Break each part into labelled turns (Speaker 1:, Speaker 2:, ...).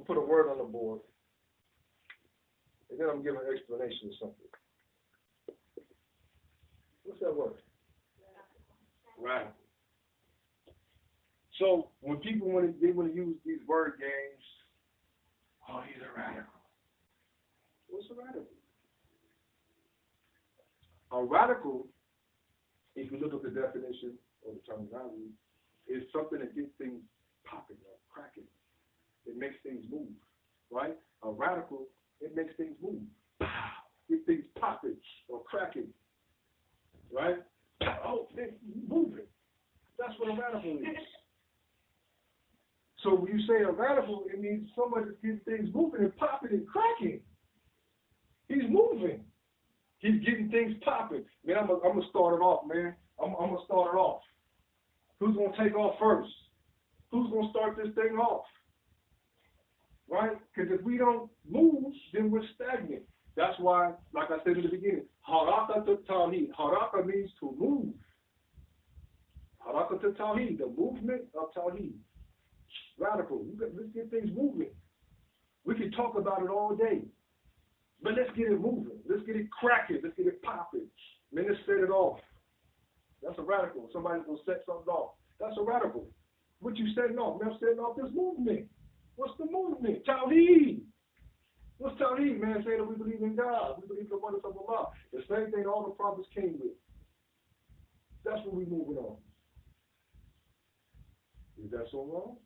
Speaker 1: put a word on the board, and then I'm gonna give an explanation of something. What's that word? Radical. So when people want to use these word games, oh, he's a radical. What's a radical? A radical, if you look at the definition or the terminology, is something that gets things popping or cracking. It makes things move, right? A radical, it makes things move. Get things popping or cracking, right? Oh, it's moving. That's what a radical is. So when you say a radical, it means somebody that's getting things moving and popping and cracking. He's moving. He's getting things popping. Man, I'm gonna start it off, man. I'm gonna start it off. Who's gonna take off first? Who's gonna start this thing off? Right? Because if we don't move, then we're stagnant. That's why, like I said in the beginning, Fanatic Tauheed. Haraka means to move. Fanatic Tauheed, the movement of Tauheed. Radical. Let's get things moving. We can talk about it all day, but let's get it moving. Let's get it cracking. Let's get it popping. Man, let's set it off. That's a radical. Somebody's going to set something off. That's a radical. What you setting off? Man, I'm setting off this movement. What's the movement? Tauheed. What's Tauheed, man? Saying that we believe in God. We believe in the oneness of Allah. The same thing all the prophets came with. That's what we're moving on. Is that so wrong?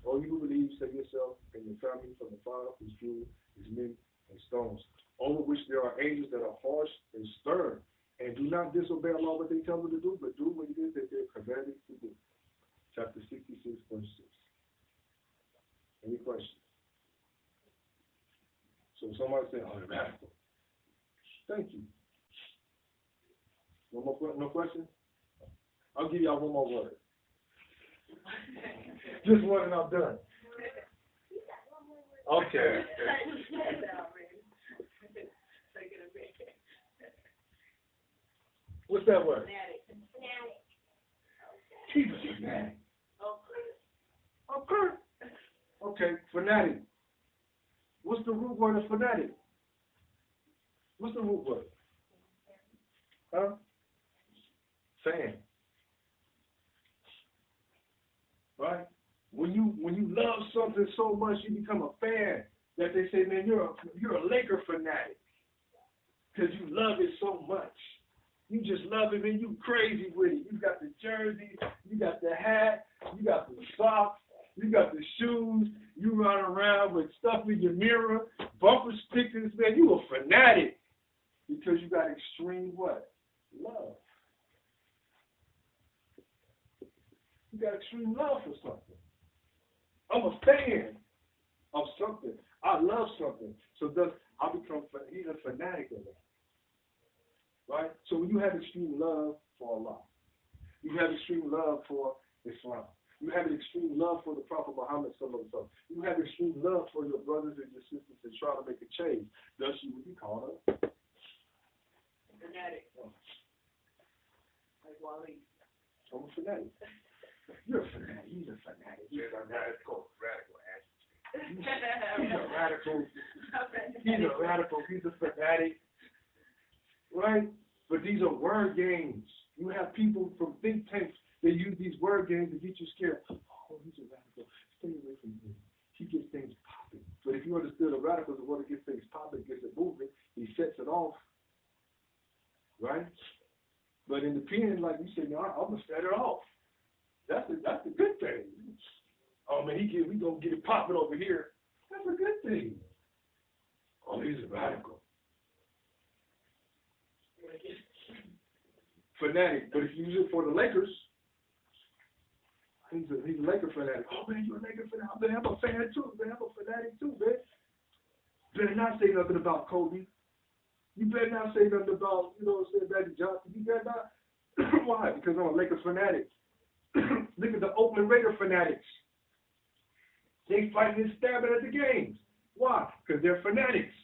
Speaker 1: All you who believe, save yourself and your family from the fire whose fuel is men and stones, over which there are angels that are harsh and stern, and do not disobey Allah what they tell them to do, but do what it is that they're commanded to do. Chapter 66, verse 6. Any questions? So somebody say, oh, radical. Thank you. No question? I'll give y'all one more word. Just one and I'm done. Okay. What's that word?
Speaker 2: Fanatic.
Speaker 1: He's a fanatic. Okay. Okay, fanatic. What's the root word of fanatic? What's the root word? Huh? Fan. Right? When you love something so much, you become a fan. That they say, man, you're a Laker fanatic because you love it so much. You just love it, man. You crazy with it. You got the jersey, you got the hat, you got the socks, you got the shoes. You run around with stuff in your mirror, bumper stickers, man. You a fanatic because you got extreme what? Love. You got extreme love for something. I'm a fan of something. I love something. So he's a fanatic of that. Right? So when you have extreme love for Allah, you have extreme love for Islam, you have extreme love for the Prophet Muhammad sallallahu alaihi wasallam, you have extreme love for your brothers and your sisters and trying to make a change, thus you would be called a fanatic. Like Wally. I'm a fanatic. You're a fanatic. He's a fanatic. He's a radical. He's a radical. He's a radical. He's a fanatic. Right? But these are word games. You have people from think tanks that use these word games to get you scared. Oh, he's a radical. Stay away from him. He gets things popping. But if you understood a radical is the one that gets things popping, gets it moving, he sets it off. Right? But in the pen, like you said, no, I'm going to set it off. That's a good thing. Oh, man, we going to get it popping over here. That's a good thing. Oh, he's a radical. Fanatic. But if you use it for the Lakers, he's a Laker fanatic. Oh, man, you're a Laker fanatic. Man, I'm a fan, too. Man, I'm a fanatic, too, man. You better not say nothing about Kobe. You better not say nothing about, Magic Johnson. You better not. Why? Because I'm a Laker fanatic. Look at the Oakland Raider fanatics. They fighting and stabbing at the games. Why? Because they're fanatics.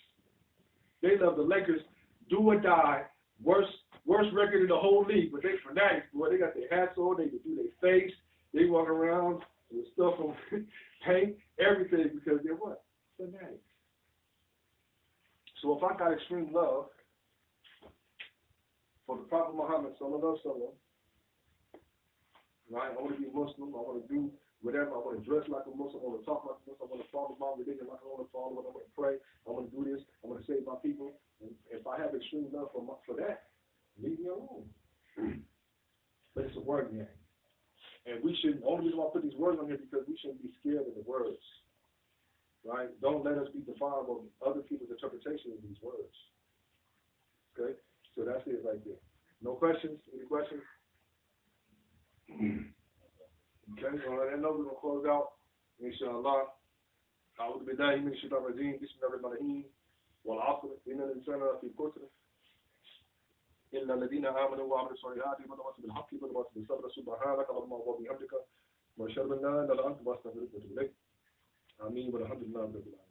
Speaker 1: They love the Lakers, do or die. Worst record in the whole league, but they fanatics. Boy, they got their hats on. They can do their face. They walk around with stuff on paint, everything, because they're what? Fanatics. So if I got extreme love for the Prophet Muhammad, sallallahu alaihi wasallam, right? I want to be Muslim. I want to do whatever. I want to dress like a Muslim. I want to talk like a Muslim. I want to follow my religion like I want to follow it. I want to pray. I want to do this. I want to save my people. And if I have extreme love for that, leave me alone. But it's a word game. And we shouldn't, only reason why I put these words on here because we shouldn't be scared of the words. Right? Don't let us be defiled of other people's interpretation of these words. Okay? So that's it right there. No questions? Any questions? Okay, so on that note, we're going to close out. Inshallah. أعوذ بالله من الشيطان الرجيم بسم الله الرحمن الرحيم والعصر إن الإنسان لفي خسر إلا الذين آمنوا وعملوا الصالحات وتواصوا بالحق وتواصوا بالصبر سبحانك اللهم وبحمدك وأشهد أن لا إله إلا أنت وأستغفرك وأتوب إليك آمين والحمد لله رب العالمين.